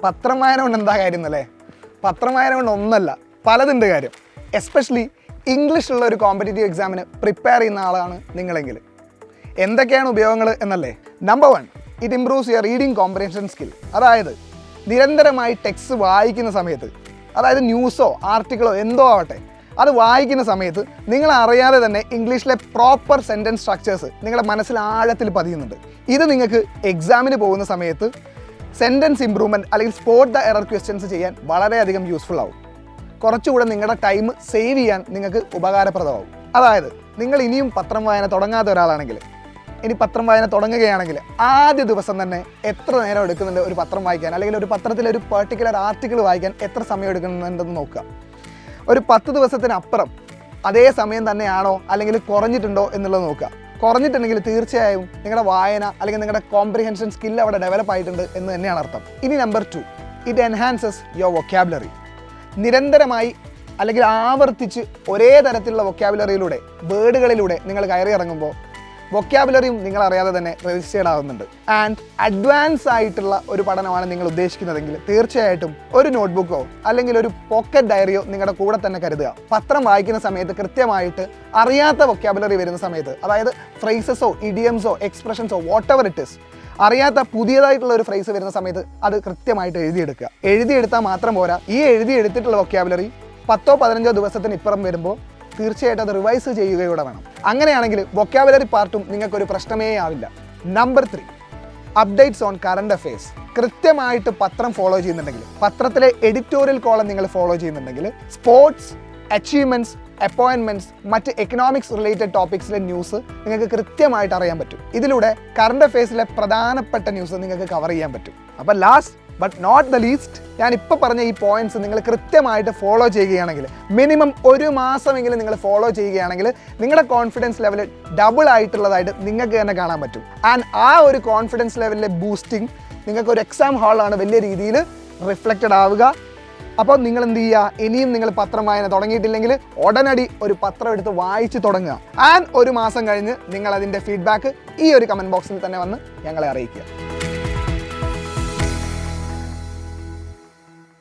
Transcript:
പത്രം വായന കൊണ്ട് എന്താ കാര്യം എന്നല്ലേ? പത്രം വായന കൊണ്ട് ഒന്നല്ല, പലതുണ്ട് കാര്യം. എസ്പെഷ്യലി ഇംഗ്ലീഷുള്ള ഒരു കോമ്പറ്റേറ്റീവ് എക്സാമിന് പ്രിപ്പയർ ചെയ്യുന്ന ആളാണ് നിങ്ങളെങ്കിൽ എന്തൊക്കെയാണ് ഉപയോഗങ്ങൾ എന്നല്ലേ? Number 1, it improves your reading comprehension skill. അതായത് നിരന്തരമായി ടെക്സ്റ്റ് വായിക്കുന്ന സമയത്ത്, അതായത് ന്യൂസോ ആർട്ടിക്കിളോ എന്തോ ആവട്ടെ, അത് വായിക്കുന്ന സമയത്ത് നിങ്ങൾ അറിയാതെ തന്നെ ഇംഗ്ലീഷിലെ പ്രോപ്പർ സെൻറ്റൻസ് സ്ട്രക്ചേഴ്സ് നിങ്ങളുടെ മനസ്സിൽ ആഴത്തിൽ പതിയുന്നുണ്ട്. ഇത് നിങ്ങൾക്ക് എക്സാമിന് പോകുന്ന സമയത്ത് സെൻറ്റൻസ് ഇംപ്രൂവ്മെൻറ്റ് അല്ലെങ്കിൽ സ്പോട്ട് ദ എറർ ക്വസ്റ്റ്യൻസ് ചെയ്യാൻ വളരെയധികം യൂസ്ഫുൾ ആവും. കുറച്ചുകൂടെ നിങ്ങളുടെ ടൈം സേവ് ചെയ്യാൻ നിങ്ങൾക്ക് ഉപകാരപ്രദമാവും. അതായത് നിങ്ങൾ ഇനിയും പത്രം വായന തുടങ്ങാത്ത ഒരാളാണെങ്കിൽ, ഇനി പത്രം വായന തുടങ്ങുകയാണെങ്കിൽ ആദ്യ ദിവസം തന്നെ എത്ര നേരം എടുക്കുന്നുണ്ട് ഒരു പത്രം വായിക്കാൻ, അല്ലെങ്കിൽ ഒരു പത്രത്തിലെ ഒരു പെർട്ടിക്കുലർ ആർട്ടിക്കിൾ വായിക്കാൻ എത്ര സമയം എടുക്കുന്നുണ്ടെന്ന് നോക്കുക. ഒരു 10 ദിവസത്തിനപ്പുറം അതേ സമയം തന്നെയാണോ അല്ലെങ്കിൽ കുറഞ്ഞിട്ടുണ്ടോ എന്നുള്ളത് നോക്കുക. കുറഞ്ഞിട്ടുണ്ടെങ്കിൽ തീർച്ചയായും നിങ്ങളുടെ വായന അല്ലെങ്കിൽ നിങ്ങളുടെ കോംപ്രിഹെൻഷൻ സ്കിൽ അവിടെ ഡെവലപ്പ് ആയിട്ടുണ്ട് എന്ന് തന്നെയാണ് അർത്ഥം. ഇനി number 2, it enhances your vocabulary. നിരന്തരമായി അല്ലെങ്കിൽ ആവർത്തിച്ച് ഒരേ തരത്തിലുള്ള വൊക്കാബുലറിയിലൂടെ, വേർഡുകളിലൂടെ നിങ്ങൾ കയറി ഇറങ്ങുമ്പോൾ വൊക്കാബുലറിയും നിങ്ങൾ അറിയാതെ തന്നെ രജിസ്റ്റേർഡ് ആകുന്നുണ്ട്. ആൻഡ് അഡ്വാൻസ് ആയിട്ടുള്ള ഒരു പഠനമാണ് നിങ്ങൾ ഉദ്ദേശിക്കുന്നതെങ്കിൽ തീർച്ചയായിട്ടും ഒരു നോട്ട്ബുക്കോ അല്ലെങ്കിൽ ഒരു പോക്കറ്റ് ഡയറിയോ നിങ്ങളുടെ കൂടെ തന്നെ കരുതുക. പത്രം വായിക്കുന്ന സമയത്ത് കൃത്യമായിട്ട് അറിയാത്ത വൊക്കാബുലറി വരുന്ന സമയത്ത്, അതായത് ഫ്രേസസോ ഇഡിയംസോ എക്സ്പ്രഷൻസോ വാട്ടെവർ ഇറ്റ് ഈസ്, അറിയാത്ത പുതിയതായിട്ടുള്ള ഒരു ഫ്രേസ് വരുന്ന സമയത്ത് അത് കൃത്യമായിട്ട് എഴുതിയെടുക്കുക. എഴുതിയെടുത്താൽ മാത്രം പോരാ, ഈ എഴുതിയെടുത്തിട്ടുള്ള വൊക്കാബുലറി 10-15 ദിവസത്തിന് ഇപ്പുറം വരുമ്പോൾ തീർച്ചയായിട്ടും അത് റിവൈസ് ചെയ്യുകയൂടെ വേണം. അങ്ങനെയാണെങ്കിൽ വൊക്കാബുലറി പാർട്ടും നിങ്ങൾക്കൊരു പ്രശ്നമേ ആവില്ല. Number 3, updates on current affairs. കൃത്യമായിട്ട് പത്രം ഫോളോ ചെയ്യുന്നുണ്ടെങ്കിൽ, പത്രത്തിലെ എഡിറ്റോറിയൽ കോളം നിങ്ങൾ ഫോളോ ചെയ്യുന്നുണ്ടെങ്കിൽ, സ്പോർട്സ്, അച്ചീവ്മെൻറ്റ്സ്, അപ്പോയിൻമെൻറ്റ്സ്, മറ്റ് എക്കണോമിക്സ് റിലേറ്റഡ് ടോപ്പിക്സിലെ ന്യൂസ് നിങ്ങൾക്ക് കൃത്യമായിട്ട് അറിയാൻ പറ്റും. ഇതിലൂടെ കറണ്ട് അഫെയർസിലെ പ്രധാനപ്പെട്ട ന്യൂസ് നിങ്ങൾക്ക് കവർ ചെയ്യാൻ പറ്റും. അപ്പോൾ last but not the least, ഞാനിപ്പോൾ പറഞ്ഞ ഈ പോയിന്റ്സ് നിങ്ങൾ കൃത്യമായിട്ട് ഫോളോ ചെയ്യുകയാണെങ്കിൽ, മിനിമം 1 മാസമെങ്കിലും നിങ്ങൾ ഫോളോ ചെയ്യുകയാണെങ്കിൽ നിങ്ങളുടെ കോൺഫിഡൻസ് ലെവൽ ഡബിൾ ആയിട്ടുള്ളതായിട്ട് നിങ്ങൾക്ക് തന്നെ കാണാൻ പറ്റും. ആൻഡ് ആ ഒരു കോൺഫിഡൻസ് ലെവലിലെ ബൂസ്റ്റിംഗ് നിങ്ങൾക്ക് ഒരു എക്സാം ഹാളാണ് വലിയ രീതിയിൽ റിഫ്ലക്റ്റഡ് ആവുക. അപ്പോൾ നിങ്ങൾ എന്ത് ചെയ്യുക? ഇനിയും നിങ്ങൾ പത്രം വായന തുടങ്ങിയിട്ടില്ലെങ്കിൽ ഉടനടി ഒരു പത്രം എടുത്ത് വായിച്ച് തുടങ്ങുക. ആൻഡ് 1 മാസം കഴിഞ്ഞ് നിങ്ങൾ അതിൻ്റെ ഫീഡ്ബാക്ക് ഈ ഒരു കമൻറ്റ് ബോക്സിൽ തന്നെ വന്ന് ഞങ്ങളെ അറിയിക്കുക.